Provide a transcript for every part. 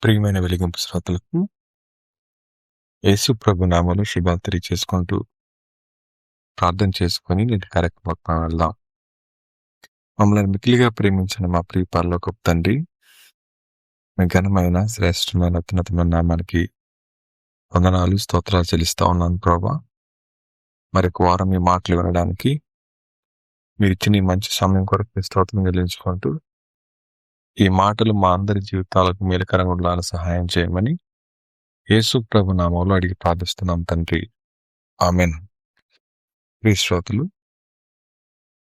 ప్రియమైన వెలిగింపు శ్రోతలకు యేసు ప్రభు నామములో శుభాలు తెలియజేసుకుంటూ ప్రార్థన చేసుకొని నేటి కార్యక్రమం వెళ్దాం. మమ్మల్ని మిక్కిలిగా ప్రేమించిన మా ప్రియ పరలోకపు తండ్రి, మీ ఘనమైన శ్రేష్టమైన అత్యున్నతమైన నామానికి వందనాలు స్తోత్రాలు చెల్లిస్తా ఉన్నాను ప్రభా. మరొక వారం మీ మాటలు వినడానికి మీరు ఇచ్చిన ఈ మంచి సమయం కొరకు స్తోత్రం చెల్లించుకుంటూ ఈ మాటలు మా అందరి జీవితాలకు మేలుకరంగా ఉండాలని సహాయం చేయమని యేసు ప్రభు నామంలో అడిగి ప్రార్థిస్తున్నాం తండ్రి, ఆమెన్. ప్రియ శ్రోతలు,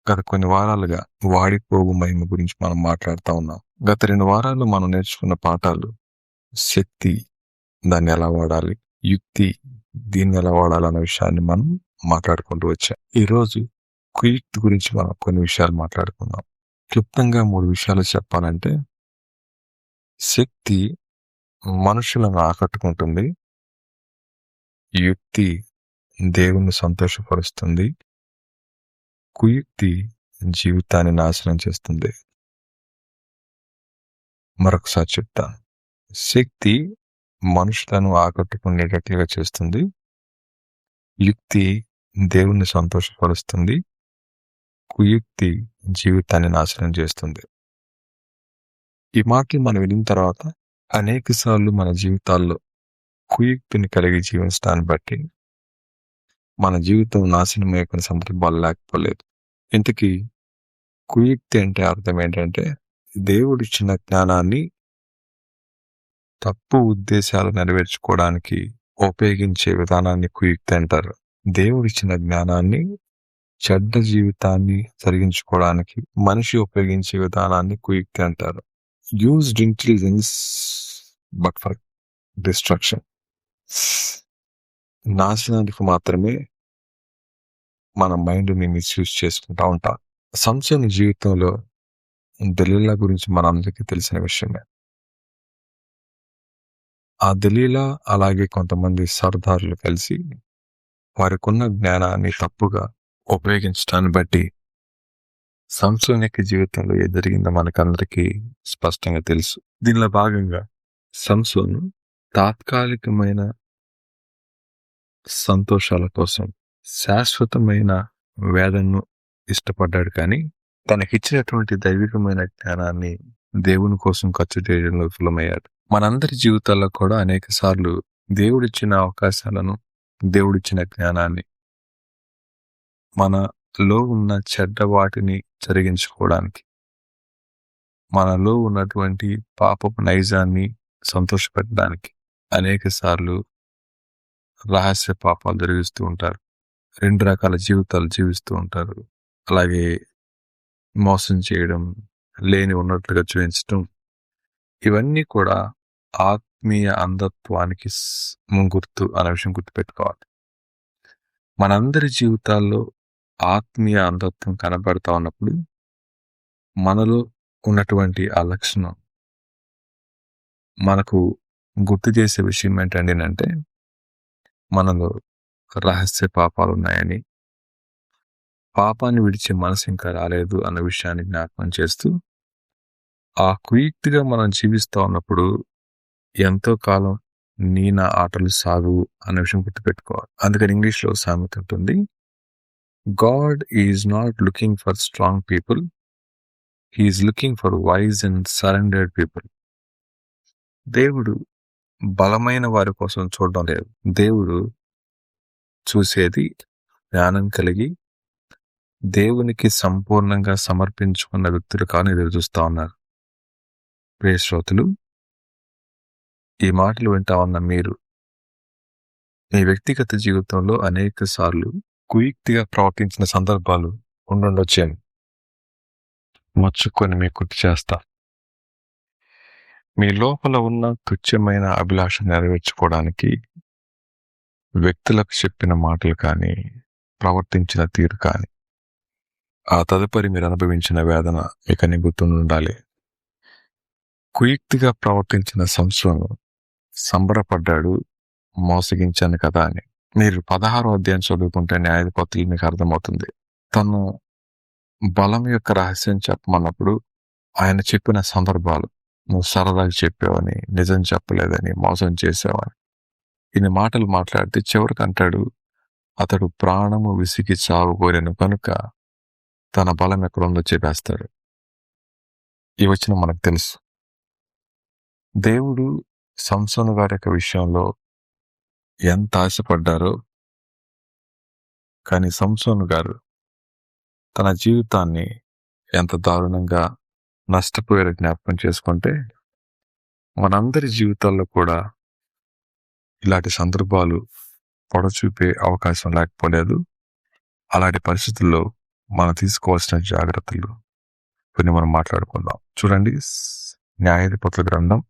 గత కొన్ని వారాలుగా వాడిపోగు మహిమ గురించి మనం మాట్లాడుతూ ఉన్నాం. గత 2 వారాలు మనం నేర్చుకున్న పాఠాలు శక్తి, దాన్ని ఎలా వాడాలి, యుక్తి, దీన్ని ఎలా వాడాలన్న విషయాన్ని మనం మాట్లాడుకుంటూ వచ్చాం. ఈరోజు కుయుక్తి గురించి మనం కొన్ని విషయాలు మాట్లాడుకుందాం. క్లుప్తంగా 3 విషయాలు చెప్పాలంటే, శక్తి మనుషులను ఆకట్టుకుంటుంది, యుక్తి దేవుణ్ణి సంతోషపరుస్తుంది, కుయుక్తి జీవితాన్ని నాశనం చేస్తుంది. మరొకసారి చెప్తాను. శక్తి మనుషులను ఆకట్టుకునేటట్లుగా చేస్తుంది, యుక్తి దేవుణ్ణి సంతోషపరుస్తుంది, కుయుక్తి జీవితాన్ని నాశనం చేస్తుంది. ఈ మాటలు మనం విన్న తర్వాత అనేక సార్లు మన జీవితాల్లో కుయుక్తిని కలిగి జీవించడాన్ని బట్టి మన జీవితం నాశనం అయ్యే సందర్భాలు లేకపోలేదు. ఇంతకీ కుయుక్తి అంటే అర్థం ఏంటంటే, దేవుడిచ్చిన జ్ఞానాన్ని తప్పు ఉద్దేశాలు నెరవేర్చుకోవడానికి ఉపయోగించే విధానాన్ని కుయుక్తి అంటారు. దేవుడిచ్చిన జ్ఞానాన్ని చెడ్డ జీవితాన్ని జరిగించుకోవడానికి మనిషి ఉపయోగించే విధానాన్ని కుయుక్తి అంటారు. Used intelligence but for destruction. నాశనానికి మాత్రమే మన మైండ్ని మిస్యూజ్ చేసుకుంటా ఉంటాం. సంసోను జీవితంలో దలీలా గురించి మనందరికీ తెలిసిన విషయమే. ఆ దలీలా అలాగే కొంతమంది సర్దారులు కలిసి వారికి ఉన్న జ్ఞానాన్ని తప్పుగా ఉపయోగించడాన్ని బట్టి సంసోను యొక్క జీవితంలో ఏం జరిగిందో మనకందరికీ స్పష్టంగా తెలుసు. దీనిలో భాగంగా సంసోను తాత్కాలికమైన సంతోషాల కోసం శాశ్వతమైన వేదనను ఇష్టపడ్డాడు, కానీ తనకిచ్చినటువంటి దైవికమైన జ్ఞానాన్ని దేవుని కోసం ఖర్చు చేయడంలో విఫలమయ్యాడు. మనందరి జీవితాల్లో కూడా అనేక సార్లు దేవుడిచ్చిన అవకాశాలను, దేవుడిచ్చిన జ్ఞానాన్ని మనలో ఉన్న చెడ్డ వాటిని జరిగించుకోవడానికి, మనలో ఉన్నటువంటి పాపపు నైజాన్ని సంతోషపెట్టడానికి అనేక సార్లు రహస్య పాపాలు జరిగిస్తూ ఉంటారు. 2 రకాల జీవితాలు జీవిస్తూ ఉంటారు. అలాగే మోసం చేయడం, లేని ఉన్నట్లుగా చూపించడం, ఇవన్నీ కూడా ఆత్మీయ అంధత్వానికి గుర్తు అనే విషయం గుర్తుపెట్టుకోవాలి. మనందరి జీవితాల్లో ఆత్మీయ అంధత్వం కనబడతా ఉన్నప్పుడు మనలో ఉన్నటువంటి ఆ లక్షణం మనకు గుర్తు చేసే విషయం ఏంటంటే, మనలో రహస్య పాపాలు ఉన్నాయని, పాపాన్ని విడిచే మనసు ఇంకా రాలేదు అన్న విషయాన్ని జ్ఞాపకం చేస్తూ, ఆ కుయుక్తిగా మనం జీవిస్తూ ఉన్నప్పుడు ఎంతో కాలం నీ నా ఆటలు సాగు అన్న విషయం గుర్తుపెట్టుకోవాలి. అందుకని ఇంగ్లీష్లో సామెత ఉంటుంది, God is not looking for strong people, he's looking for wise and surrendered people. దేవుడు బలమైన వారి కోసం చూడడం లేదు. దేవుడు చూసేది జ్ఞానం కలిగి దేవునికి సంపూర్ణంగా సమర్పించుకున్న వ్యక్తులు కానీ ఎదురు చూస్తా ఉన్నారు. ప్రియ శ్రోతలు, ఈ మాటలు వింటా ఉన్న మీరు మీ వ్యక్తిగత జీవితంలో అనేక సార్లు కుయుక్తిగా ప్రవర్తించిన సందర్భాలు ఉండొచ్చేమో. మచ్చుకొని మీకు గుర్తు చేస్తా. మీ లోపల ఉన్న తుచ్చమైన అభిలాష నెరవేర్చుకోవడానికి వ్యక్తులకు చెప్పిన మాటలు కానీ, ప్రవర్తించిన తీరు కానీ, ఆ తదుపరి మీరు అనుభవించిన వేదన మీకు గుర్తుండాలి. కుయుక్తిగా ప్రవర్తించిన సంసోను సంబరపడ్డాడు, మోసగించాను కదా అని. మీరు 16వ అధ్యాయం చదువుకుంటే న్యాయాధిపతులు మీకు అర్థమవుతుంది. తను బలం యొక్క రహస్యం చెప్పమన్నప్పుడు ఆయన చెప్పిన సందర్భాలు, నువ్వు సరదాగా చెప్పావని, నిజం చెప్పలేదని, మోసం చేసావని ఇన్ని మాటలు మాట్లాడితే చివరికి అంటాడు, అతడు ప్రాణము విసిగి చావబోలేను కనుక తన బలం ఎక్కడుందో చెప్పేస్తాడు. ఈ వచనం మనకు తెలుసు. దేవుడు సంసోను గారి యొక్క విషయంలో ఎంత ఆశపడ్డారో, కానీ సంసోను గారు తన జీవితాన్ని ఎంత దారుణంగా నష్టపోయారో జ్ఞాపకం చేసుకుంటే, మనందరి జీవితాల్లో కూడా ఇలాంటి సందర్భాలు పొడచూపే అవకాశం లేకపోలేదు. అలాంటి పరిస్థితుల్లో మనం తీసుకోవాల్సిన జాగ్రత్తలు కొన్ని మనం మాట్లాడుకుందాం. చూడండి, న్యాయాధిపతుల గ్రంథం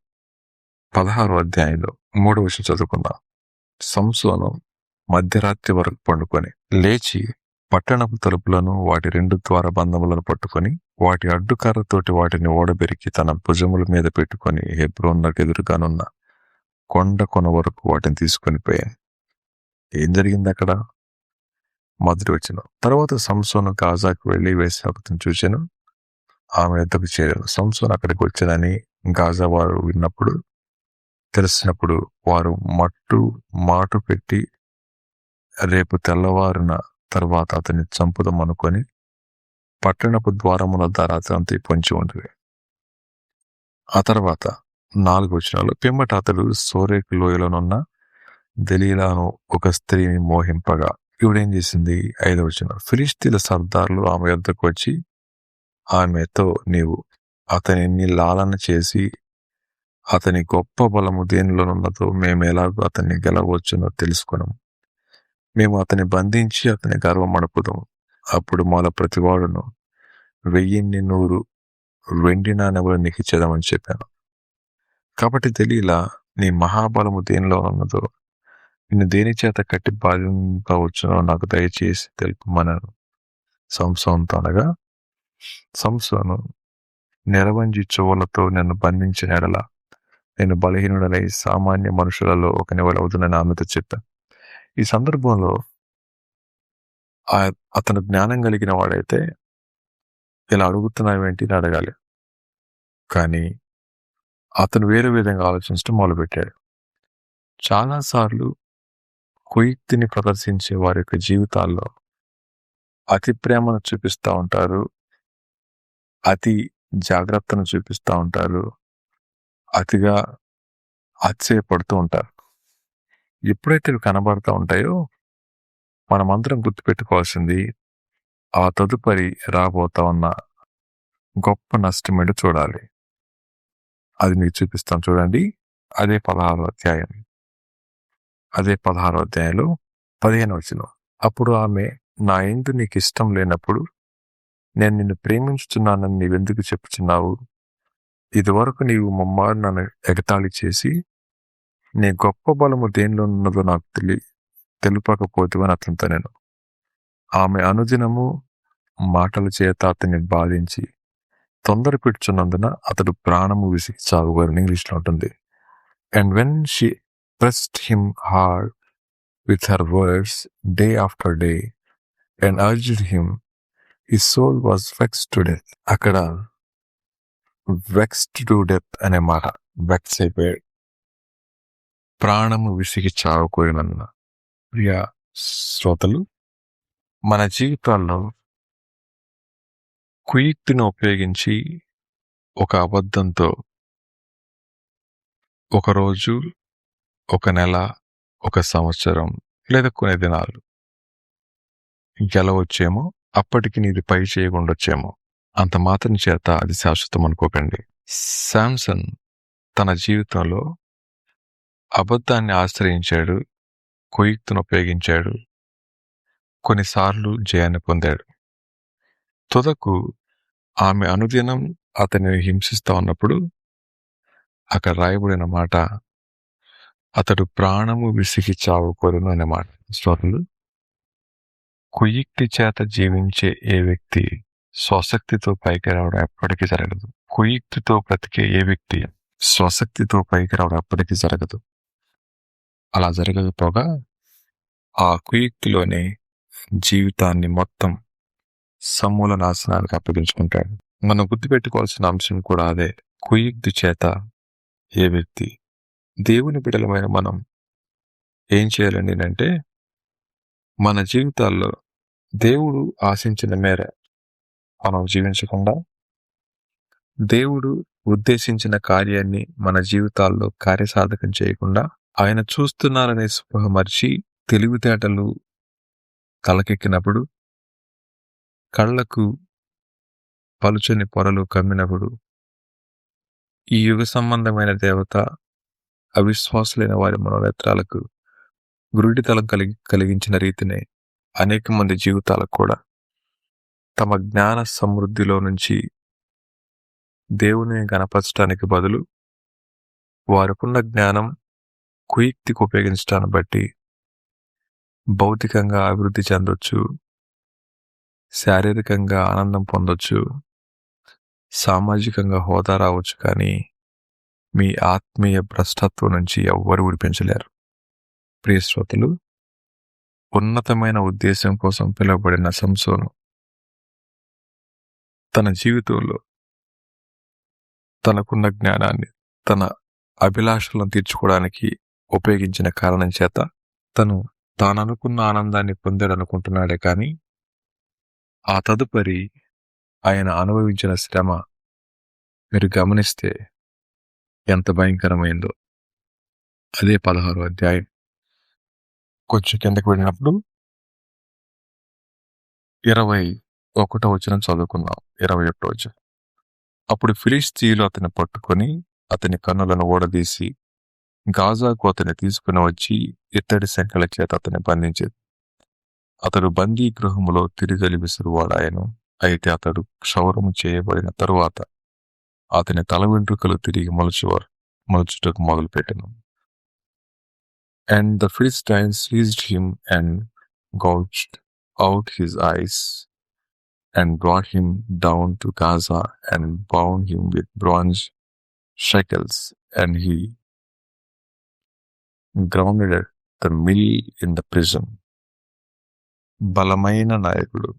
16వ అధ్యాయంలో 3వ వచనం చదువుకుందాం. సంసోను మధ్యరాత్రి వరకు పండుకొని లేచి పట్టణపు తలుపులను వాటి 2 ద్వార బంధములను పట్టుకొని వాటి అడ్డుకర్రతోటి వాటిని ఓడబెరికి తన భుజముల మీద పెట్టుకొని హెబ్రోనుకు ఎదురుగానున్న కొండ కొన వరకు వాటిని తీసుకొని పోయాను. ఏం జరిగింది అక్కడ? మొదటి వచనం. తర్వాత సంసోను గాజాకు వెళ్లి వేశ్యావతిని చూశాను, ఆమె యొద్దకు చేరాను. సంసోను అక్కడికి వచ్చానని గాజా వారు విన్నప్పుడు, తెలిసినప్పుడు వారు మాటు పెట్టి రేపు తెల్లవారిన తర్వాత అతన్ని చంపుదాం అనుకొని పట్టణపు ద్వారముల రాత్రంతా పొంచి ఉండేది. ఆ తర్వాత 4 వచనాలు. పిమ్మట అతడు సోరేకు లోయలోనున్న దెలీలాను ఒక స్త్రీని మోహింపగా ఇవిడేం చేసింది? 5వ వచనం. ఫిలిష్తీయుల సర్దార్లు ఆమె యొద్దకు వచ్చి ఆమెతో, నీవు అతనిని లాలన చేసి అతని గొప్ప బలము దేనిలోనున్నదో మేము ఎలాగో అతన్ని గెలవచ్చునో తెలుసుకున్నాము. మేము అతని బంధించి అతని గర్వం అడుపుదాము. అప్పుడు మాలో ప్రతివాడును 1,100 వెండి నాణెములు నీకు ఇచ్చేదామని చెప్పాను. కాబట్టి దెలీలా, నీ మహాబలము దేనిలో ఉన్నదో, నిన్ను దేని చేత కట్టి బాధింపవచ్చునో నాకు దయచేసి తెలుపమన్నాను సంసోనుతో అనగా, సంసోను, నెరవంజి చువ్వలతో నన్ను బంధించిన ఎడల నేను బలహీనుడనై సామాన్య మనుషులలో ఒకని అవుతుందని ఆమెతో చెప్పాను. ఈ సందర్భంలో అతను జ్ఞానం కలిగిన వాడైతే ఇలా అడుగుతున్నావేంటి అని అడగాలి. కానీ అతను వేరే విధంగా ఆలోచించడం మొదలుపెట్టాడు. చాలాసార్లు కుయుక్తిని ప్రదర్శించే వారి యొక్క జీవితాల్లో అతి ప్రేమను చూపిస్తూ ఉంటారు, అతి జాగ్రత్తను చూపిస్తూ ఉంటారు, అతిగా ఆశ్చర్యపడుతూ ఉంటారు. ఎప్పుడైతే ఇవి కనబడుతూ ఉంటాయో మనమందరం గుర్తుపెట్టుకోవాల్సింది, ఆ తదుపరి రాబోతా ఉన్న గొప్ప నష్టం ఏంటో చూడాలి. అది మీకు చూపిస్తాను చూడండి. అదే 16వ అధ్యాయం. అదే 16వ అధ్యాయంలో 15వ వచనం. అప్పుడు ఆమె, నా యందు నీకు ఇష్టం లేనప్పుడు నేను నిన్ను ప్రేమించుచున్నానని నీవెందుకు చెప్పుచున్నావు? ఇదివరకు నీవు ముమ్మారు నన్ను ఎగతాళి చేసి నీ గొప్ప బలము దేనిలో ఉన్నదో నాకు తెలుపకపోతేవని అతనితో నేను. ఆమె అనుదినము మాటల చేత అతన్ని బాధించి తొందర పెట్టుచున్నందున అతడు ప్రాణము విసిగి చావుగారని ఇంగ్లీష్లో ఉంటుంది. And when she pressed him hard with her words day after day and urged him, his soul was vexed to death. అక్కడ వెక్స్డ్ టు డెత్ అనే మాట, వెక్స్ అయిపోయాడు, ప్రాణము విసిగి చావుకోయినందున. ప్రియ శ్రోతలు, మన జీవితాల్లో కుయుక్తిని ఉపయోగించి ఒక అబద్ధంతో ఒక రోజు, ఒక నెల, ఒక సంవత్సరం లేదా కొన్ని దినాలు గెలవచ్చేమో, అప్పటికి నీది పై చేయకుండొచ్చేమో. అంత మాత్రం చేత అది శాశ్వతం అనుకోకండి. శాంసన్ తన జీవితంలో అబద్ధాన్ని ఆశ్రయించాడు, కుయుక్తిని ఉపయోగించాడు, కొన్నిసార్లు జయాన్ని పొందాడు. తుదకు ఆమె అనుదినం అతనిని హింసిస్తా ఉన్నప్పుడు అక్కడ రాయబడిన మాట, అతడు ప్రాణము విసిగి చావుకోరును అనే మాట. శ్రోతలు, కుయుక్తి చేత జీవించే ఏ వ్యక్తి స్వశక్తితో పైకి రావడం ఎప్పటికీ జరగదు. కుయుక్తితో బ్రతికే ఏ వ్యక్తి స్వశక్తితో పైకి రావడం ఎప్పటికీ జరగదు. అలా జరగకపోగా ఆ కుయుక్తిలోనే జీవితాన్ని మొత్తం సమూల నాశనానికి అప్పగించుకుంటాడు. మనం గుర్తుపెట్టుకోవాల్సిన అంశం కూడా అదే. కుయుక్తి చేత ఏ వ్యక్తి దేవుని బిడ్డలమైన మనం ఏం చేయాలండి అంటే మన జీవితాల్లో దేవుడు ఆశించిన మేర మనం జీవించకుండా దేవుడు ఉద్దేశించిన కార్యాన్ని మన జీవితాల్లో కార్యసాధకం చేయకుండా ఆయన చూస్తున్నారనే స్పృహ మర్చి తెలివితేటలు తలకెక్కినప్పుడు కళ్లకు పలుచని పొరలు కమ్మినప్పుడు ఈ యుగ సంబంధమైన దేవత అవిశ్వాసులైన వారి మనోనేత్రాలకు గురుడితలం కలిగించిన రీతినే అనేక మంది జీవితాలకు కూడా తమ జ్ఞాన సమృద్ధిలో నుంచి దేవుని గణపరచడానికి బదులు వారికున్న జ్ఞానం కుయుక్తికి ఉపయోగించడాన్ని బట్టి భౌతికంగా అభివృద్ధి చెందొచ్చు, శారీరకంగా ఆనందం పొందొచ్చు, సామాజికంగా హోదా రావచ్చు, కానీ మీ ఆత్మీయ భ్రష్టత్వం నుంచి ఎవ్వరు విడిపించలేరు. ప్రియ శ్రోతలు, ఉన్నతమైన ఉద్దేశం కోసం పిలువబడిన సంసోను తన జీవితంలో తనకున్న జ్ఞానాన్ని తన అభిలాషలను తీర్చుకోవడానికి ఉపయోగించిన కారణం చేత తాననుకున్న ఆనందాన్ని పొందాడనుకుంటున్నాడే కానీ ఆ తదుపరి ఆయన అనుభవించిన శ్రమ మీరు గమనిస్తే ఎంత భయంకరమైందో. అదే 16వ అధ్యాయం కొంచెం కిందకు వెళ్ళినప్పుడు 21వ వచనం చదువుకున్నాం. 21వ వచనం. అప్పుడు ఫిలిష్తీయులు అతన్ని పట్టుకొని అతని కన్నులను ఓడదీసి గాజాకు అతన్ని తీసుకుని వచ్చి ఇత్తడి సంఖ్యల చేత అతన్ని బంధించేది. అతడు బందీ గృహములో తిరిగలి విసురువాడాయను. అయితే అతడు క్షౌరము చేయబడిన తరువాత అతని తల వెంట్రుకలు తిరిగి మొలుచుటకు మొదలుపెట్టెను. And the Philistines seized him and gouged out his eyes and brought him down to Gaza and bound him with bronze shackles, and he grounded at the mill in the prison. బలమైన నాయకుడు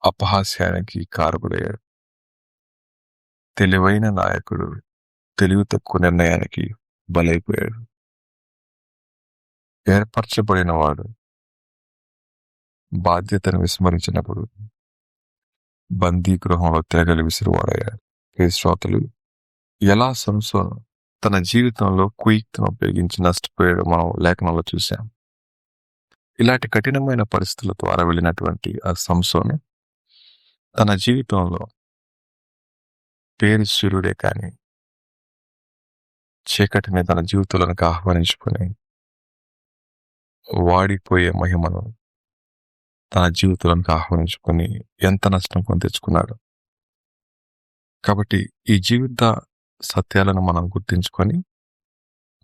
అపహాస్యానికి కారకుడయ్యాడు. తెలివైన నాయకుడు తెలివి తక్కువ నిర్ణయానికి బలైపోయాడు. ఏర్పరచబడిన వాడు బాధ్యతను విస్మరించినప్పుడు బందీ గృహంలో తిరగలి విసిరివాడయ్యాడు. శ్రోతలు, ఎలా సంసోను తన జీవితంలో కుయుక్తిని ఉపయోగించి నష్టపోయాడు మనం లేఖనంలో చూశాం. ఇలాంటి కఠినమైన పరిస్థితుల ద్వారా వెళ్ళినటువంటి ఆ సంసోను తన జీవితంలో పేరు సూర్యుడే కానీ చీకటిని తన జీవితంలోనికి ఆహ్వానించుకొని వాడిపోయే మహిమను తన జీవితంలోనికి ఆహ్వానించుకొని ఎంత నష్టం కొని తెచ్చుకున్నాడు. కాబట్టి ఈ జీవిత సత్యాలను మనం గుర్తించుకొని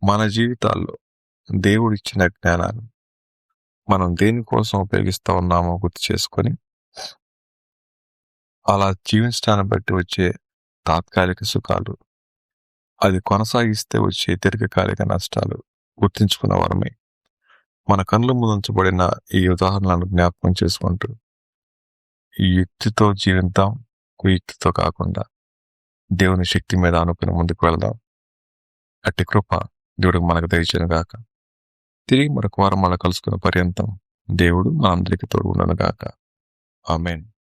మన జీవితాల్లో దేవుడిచ్చిన జ్ఞానాన్ని మనం దేనికోసం ఉపయోగిస్తూ ఉన్నామో గుర్తు చేసుకొని అలా జీవించడాన్ని బట్టి వచ్చే తాత్కాలిక సుఖాలు, అది కొనసాగిస్తే వచ్చే దీర్ఘకాలిక నష్టాలు గుర్తించుకున్న వారమే మన కళ్ళ ముందుంచబడిన ఈ ఉదాహరణలను జ్ఞాపకం చేసుకుంటూ ఈ యుక్తితో జీవిద్దాం, కుయుక్తితో కాకుండా దేవుని శక్తి మీద ఆనుకుని ముందుకు వెళ్దాం. అట్టి కృప దేవుడికి మనకు దయచేయను గాక. తిరిగి మరొక వారం మళ్ళీ కలుసుకున్న పర్యంతం దేవుడు మనందరికీ తోడు ఉండను గాక. ఆమేన్.